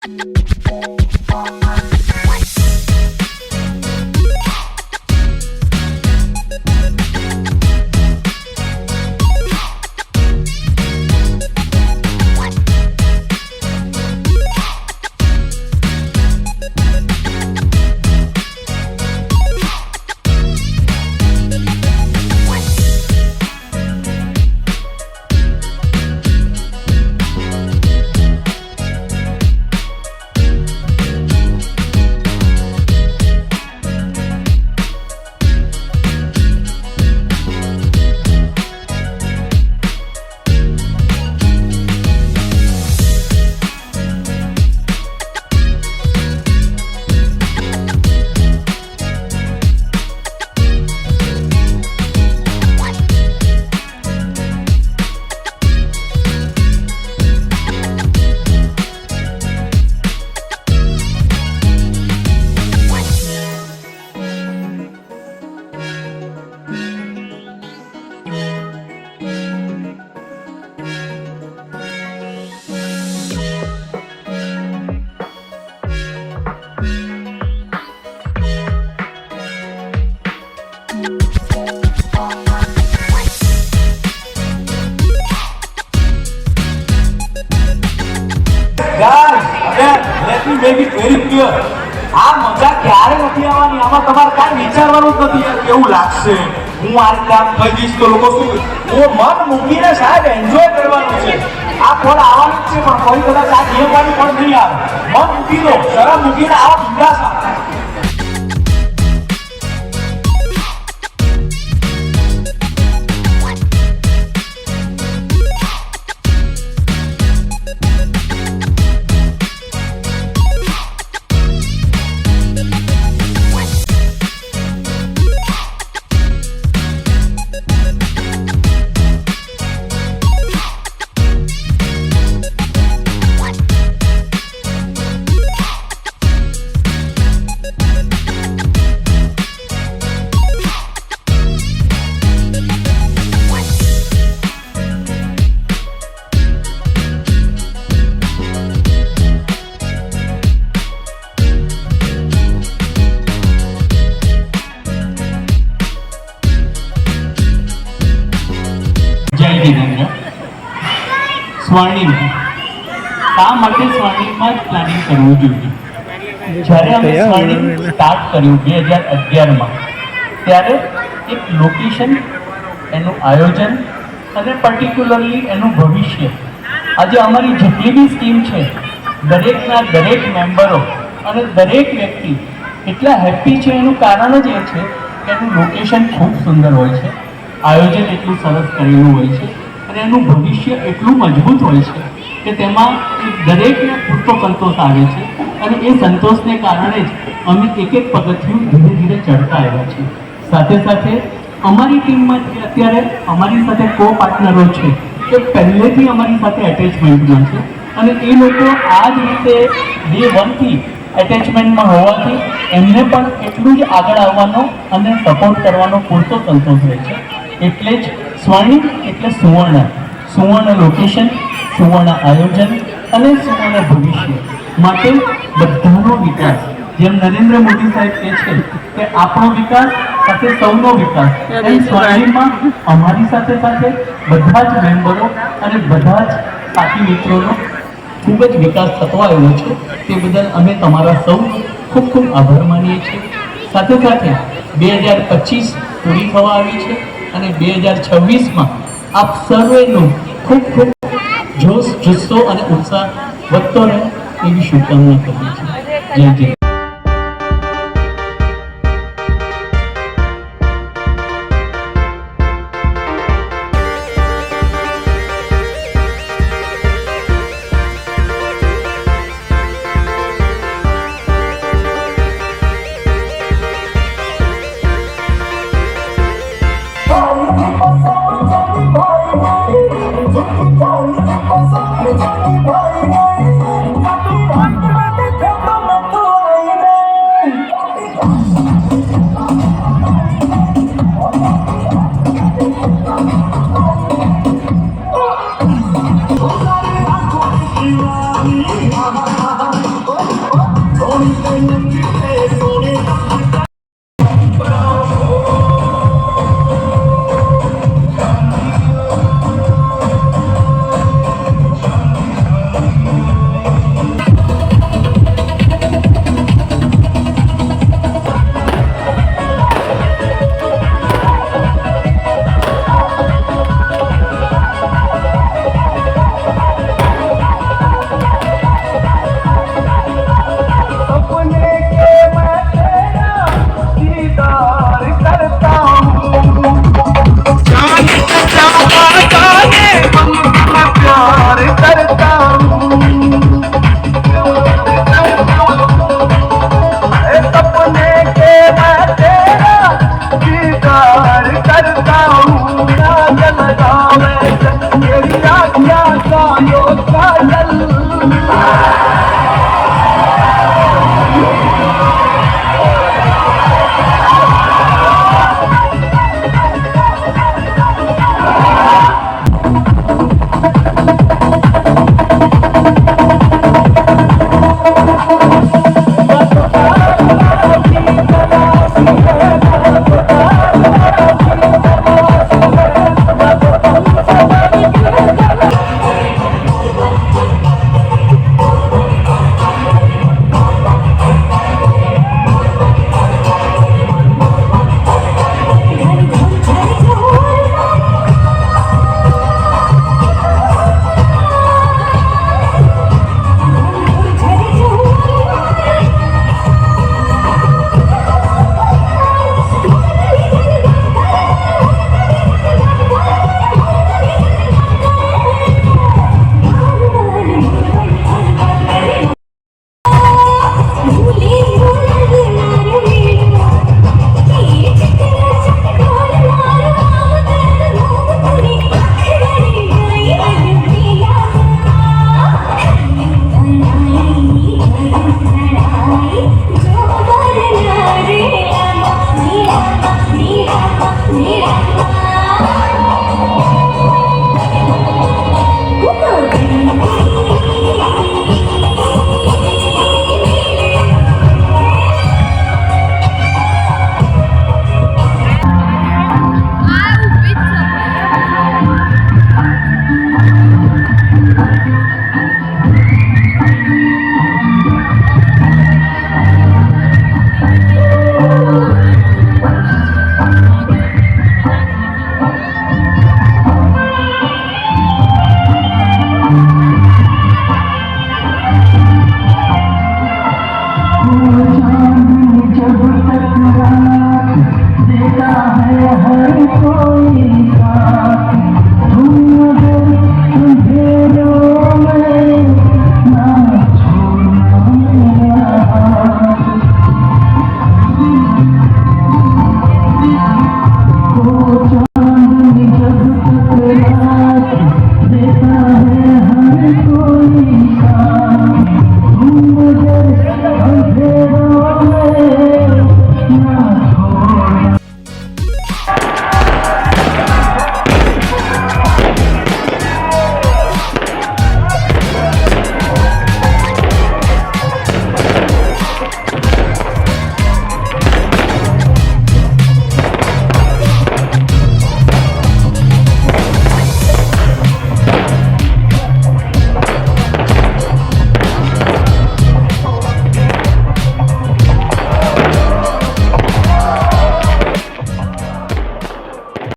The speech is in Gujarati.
આ મજા ક્યારે નથી આવવાની, આમાં તમારે કાંઈ વિચારવાનું જ નથી. કેવું લાગશે હું આ રીતે આમ થઈ જઈશ તો લોકો શું, હું મન મૂકીને સાહેબ એન્જોય કરવાનું છે. આ ફળ આવવાનું જ છે પણ કોઈ કદાચ આ નિયમવાની પણ નહીં આવે. મન મૂકી દો, શરમ મૂકીને આવો બિંદાસ. સ્વર્ણિમ આ માટે સ્વર્ણિમમાં જ પ્લાનિંગ કરવું જોઈએ. જ્યારે અમે સ્વર્ણિમ સ્ટાર્ટ કર્યું 2011માં ત્યારે એક લોકેશન, એનું આયોજન અને પર્ટિક્યુલરલી એનું ભવિષ્ય, આજે અમારી જેટલી બી સ્કીમ છે દરેકના દરેક મેમ્બરો અને દરેક વ્યક્તિ એટલા હેપી છે. એનું કારણ જ એ છે કે એનું લોકેશન ખૂબ સુંદર હોય છે, આયોજન એટલું સરસ કરેલું હોય છે અને એનું ભવિષ્ય એટલું મજબૂત હોય છે કે તેમાં દરેકને પૂરતો સંતોષ આવે છે. અને એ સંતોષને કારણે જ અમે એક એક પગથિયું ધીરે ધીરે ચડતા આવ્યા છીએ. સાથે સાથે અમારી ટીમમાંથી અત્યારે અમારી સાથે કો પાર્ટનરો છે કે પહેલેથી અમારી સાથે એટેચમેન્ટમાં છે અને એ લોકો આ જ રીતે ડે 1થી એટેચમેન્ટમાં હોવાથી એમને પણ એટલું જ આગળ આવવાનો અને સપોર્ટ કરવાનો પૂરતો સંતોષ રહે છે. એટલે જ સ્વર્ણિમ એટલે સુવર્ણ, સુવર્ણ લોકેશન, સુવર્ણ આયોજન અને સુવર્ણ ભવિષ્ય માટે બધાનો વિકાસ. જેમ નરેન્દ્ર મોદી સાહેબ કહે છે કે આપણો વિકાસ સાથે સૌનો વિકાસ, એમ સ્વર્ણિમમાં અમારી સાથે સાથે બધા જ મેમ્બરો અને બધા જ સાથી મિત્રોનો ખૂબ જ વિકાસ થતો આવ્યો છે. તે બદલ અમે તમારા સૌ ખૂબ ખૂબ આભાર માનીએ છીએ. સાથે સાથે 2025 પૂરી થવા આવી છે અને 2026માં આપ સર્વેનો ખૂબ ખૂબ જોશ, જુસ્સો અને ઉત્સાહ વધતો રહે એવી શુભકામના કરીએ છીએ. જય જય. देता है हर कोई साथ तुम अगर अंधेरों